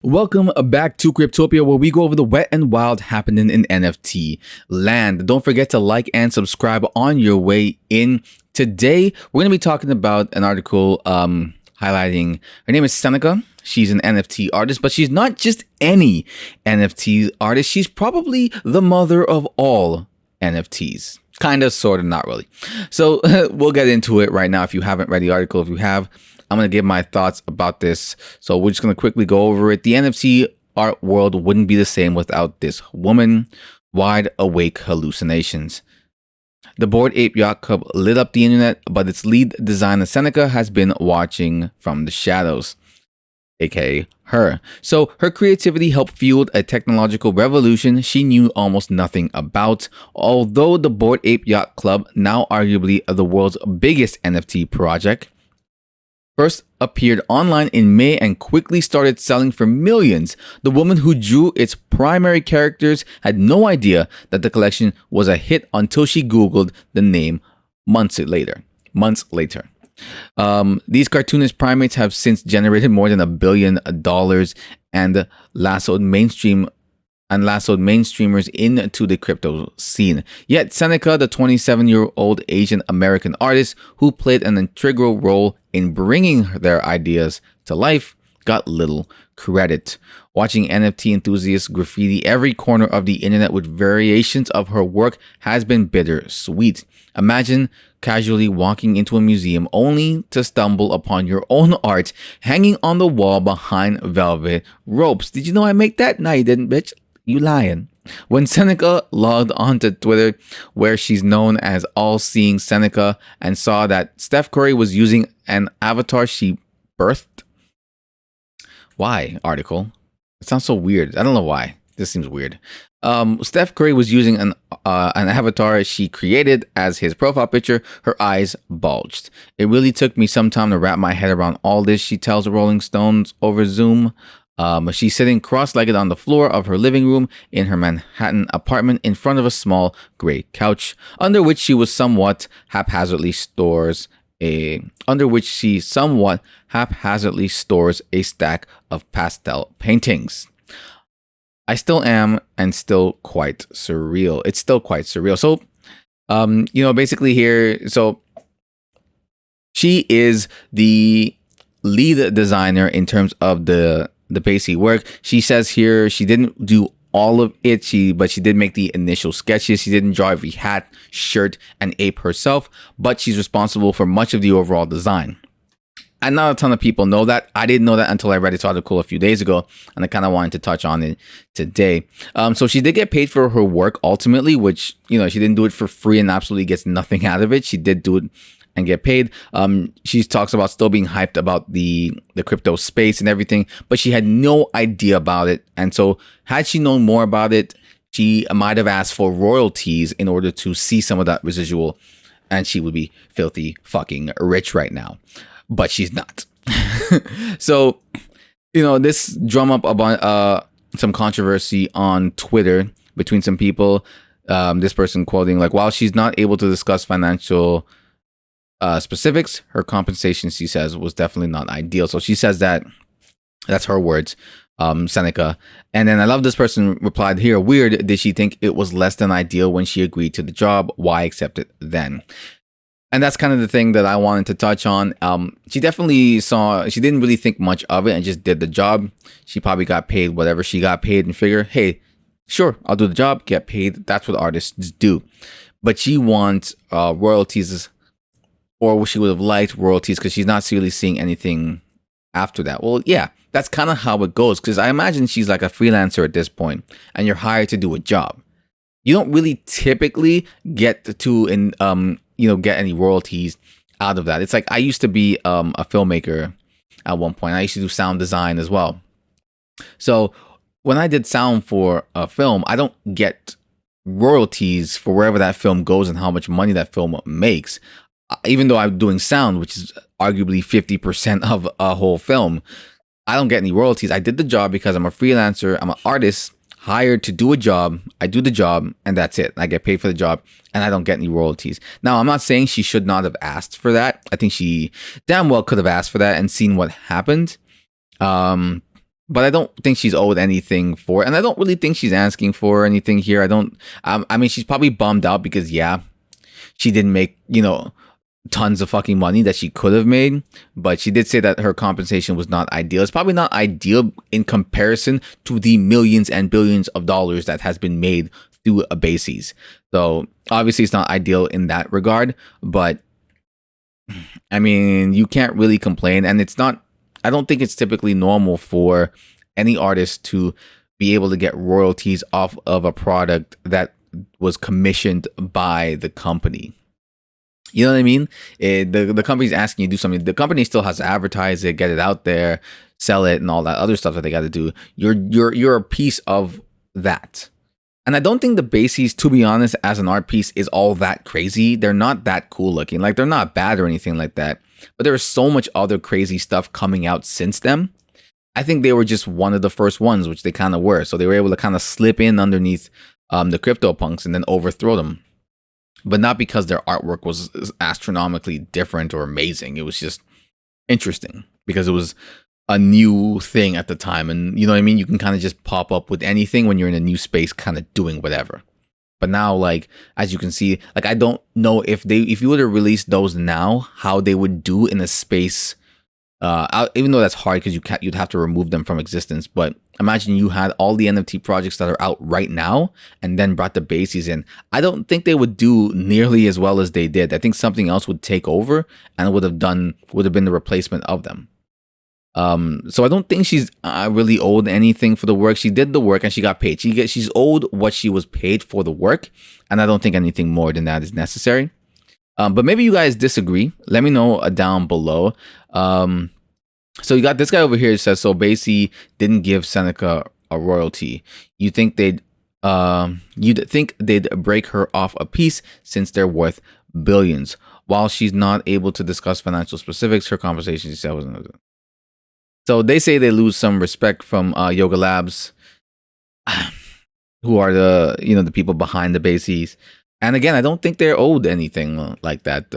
Welcome back to Cryptopia, where we go over the wet and wild happening in NFT land. Don't forget to like and subscribe on your way in. Today, we're going to be talking about an article highlighting, her name is Seneca. She's an NFT artist, but she's not just any NFT artist. She's probably the mother of all NFTs. Kind of, sort of, not really. So we'll get into it right now. If you haven't read the article, if you have, I'm going to give my thoughts about this. So we're just going to quickly go over it. The NFT art world wouldn't be the same without this woman. Wide awake hallucinations. The Bored Ape Yacht Club lit up the internet, but its lead designer Seneca has been watching from the shadows, aka her. So her creativity helped fuel a technological revolution she knew almost nothing about. Although the Bored Ape Yacht Club, now arguably the world's biggest NFT project, first appeared online in May and quickly started selling for millions, the woman who drew its primary characters had no idea that the collection was a hit until she Googled the name months later. These cartoonist primates have since generated more than $1 billion and lassoed mainstreamers into the crypto scene. Yet Seneca, the 27-year-old Asian American artist who played an integral role in bringing their ideas to life, got little credit. Watching NFT enthusiasts graffiti every corner of the internet with variations of her work has been bittersweet. Imagine casually walking into a museum only to stumble upon your own art hanging on the wall behind velvet ropes. Did you know I make that? No, you didn't, bitch. You lying. When Seneca logged onto Twitter, where she's known as All-Seeing Seneca, and saw that Steph Curry was using an avatar she birthed. Why, article? It sounds so weird. I don't know why. This seems weird. Steph Curry was using an avatar she created as his profile picture. Her eyes bulged. It really took me some time to wrap my head around all this, she tells Rolling Stones over Zoom. She's sitting cross-legged on the floor of her living room in her Manhattan apartment in front of a small gray couch, under which she somewhat haphazardly stores a stack of pastel paintings. I still am, and still quite surreal. It's still quite surreal. So, basically here, so she is the lead designer in terms of the BAYC work. She says here she didn't do all of it, but she did make the initial sketches. She didn't draw every hat, shirt, and ape herself, but she's responsible for much of the overall design. And not a ton of people know that. I didn't know that until I read this article a few days ago, and I kind of wanted to touch on it today. So she did get paid for her work ultimately, which, she didn't do it for free and absolutely gets nothing out of it. She did do it and get paid. She talks about still being hyped about the crypto space and everything, but she had no idea about it. And so had she known more about it, she might have asked for royalties in order to see some of that residual, and she would be filthy fucking rich right now. But she's not. So, this drum up about some controversy on Twitter between some people. This person quoting, like, while she's not able to discuss financial specifics, her compensation, she says, was definitely not ideal. So she says that's her words, Seneca. And then I love this person replied here, weird, did she think it was less than ideal when she agreed to the job? Why accept it then? And that's kind of the thing that I wanted to touch on. She definitely she didn't really think much of it and just did the job. She probably got paid whatever she got paid and figure, hey, sure, I'll do the job, get paid. That's what artists do. But she wants royalties, or she would have liked royalties because she's not really seeing anything after that. Well, yeah, that's kind of how it goes, because I imagine she's like a freelancer at this point and you're hired to do a job. You don't really typically get get any royalties out of that. It's like I used to be a filmmaker at one point. I used to do sound design as well. So when I did sound for a film, I don't get royalties for wherever that film goes and how much money that film makes. Even though I'm doing sound, which is arguably 50% of a whole film, I don't get any royalties. I did the job because I'm a freelancer. I'm an artist hired to do a job. I do the job and that's it. I get paid for the job and I don't get any royalties. Now, I'm not saying she should not have asked for that. I think she damn well could have asked for that and seen what happened. but I don't think she's owed anything for it. And I don't really think she's asking for anything here. I mean, she's probably bummed out because, yeah, she didn't make, tons of fucking money that she could have made. But she did say that her compensation was not ideal. It's probably not ideal in comparison to the millions and billions of dollars that has been made through a BAYCs. So obviously it's not ideal in that regard. But I mean, you can't really complain. And I don't think it's typically normal for any artist to be able to get royalties off of a product that was commissioned by the company. You know what I mean? The company's asking you to do something. The company still has to advertise it, get it out there, sell it, and all that other stuff that they got to do. You're a piece of that. And I don't think the BAYCs, to be honest, as an art piece is all that crazy. They're not that cool looking. Like, they're not bad or anything like that. But there is so much other crazy stuff coming out since them. I think they were just one of the first ones, which they kind of were. So they were able to kind of slip in underneath the CryptoPunks and then overthrow them. But not because their artwork was astronomically different or amazing. It was just interesting because it was a new thing at the time. And you know what I mean? You can kind of just pop up with anything when you're in a new space, kind of doing whatever. But now, like, as you can see, like, I don't know if you were to release those now, how they would do in a space. Even though that's hard because you'd have to remove them from existence. But imagine you had all the NFT projects that are out right now and then brought the BAYCs in. I don't think they would do nearly as well as they did. I think something else would take over and would have been the replacement of them. So I don't think she's really owed anything for the work. She did the work and she got paid. She's owed what she was paid for the work, and I don't think anything more than that is necessary. But maybe you guys disagree. Let me know down below. So you got this guy over here that says, so BAYC didn't give Seneca a royalty. You'd think they'd break her off a piece since they're worth billions. While she's not able to discuss financial specifics, her conversation wasn't. So they say they lose some respect from Yoga Labs, who are the people behind the BAYCs. And again, I don't think they're owed anything like that.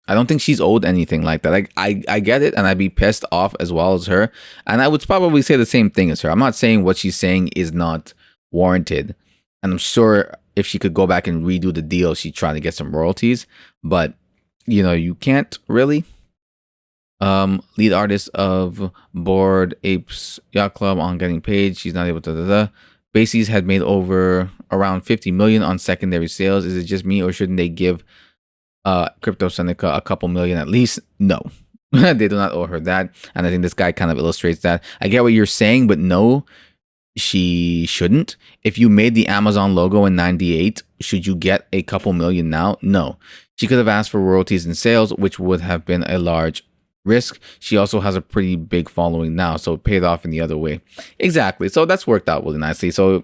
I don't think she's owed anything like that. I get it, and I'd be pissed off as well as her. And I would probably say the same thing as her. I'm not saying what she's saying is not warranted. And I'm sure if she could go back and redo the deal, she'd try to get some royalties. But, you can't really. Lead artist of Bored Apes Yacht Club on getting paid. She's not able to. BAYCs had made over around 50 million on secondary sales. Is it just me, or shouldn't they give Crypto Seneca a couple million at least? No. They do not owe her that. And I think this guy kind of illustrates that. I get what you're saying, but no, she shouldn't. If you made the Amazon logo in 98, should you get a couple million now? No. She could have asked for royalties and sales, which would have been a large risk. She also has a pretty big following now, so it paid off in the other way. Exactly. So that's worked out really nicely. So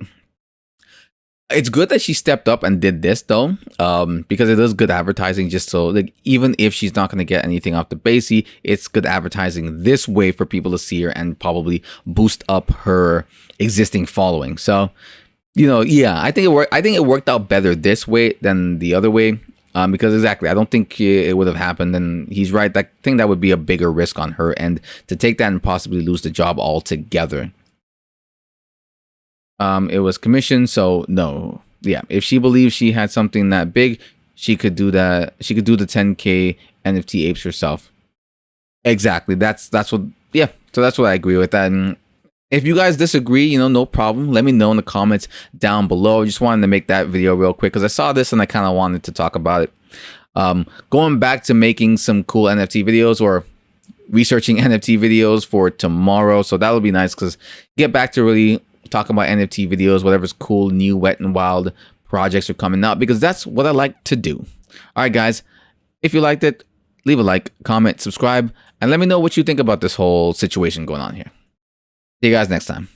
it's good that she stepped up and did this though, because it is good advertising. Just so, like, even if she's not going to get anything off the BAYC, it's good advertising this way for people to see her and probably boost up her existing following. So, yeah, I think it worked out better this way than the other way. Because exactly, I don't think it would have happened. And he's right. I think that would be a bigger risk on her end to take that and possibly lose the job altogether. It was commissioned, so no. Yeah, if she believes she had something that big, she could do that. She could do the 10K NFT apes herself. Exactly. That's what. Yeah. So that's what I agree with that. And if you guys disagree, no problem. Let me know in the comments down below. I just wanted to make that video real quick because I saw this and I kind of wanted to talk about it. Going back to making some cool NFT videos or researching NFT videos for tomorrow. So that'll be nice because get back to really talking about NFT videos, whatever's cool, new, wet, and wild projects are coming out, because that's what I like to do. All right, guys, if you liked it, leave a like, comment, subscribe, and let me know what you think about this whole situation going on here. See you guys next time.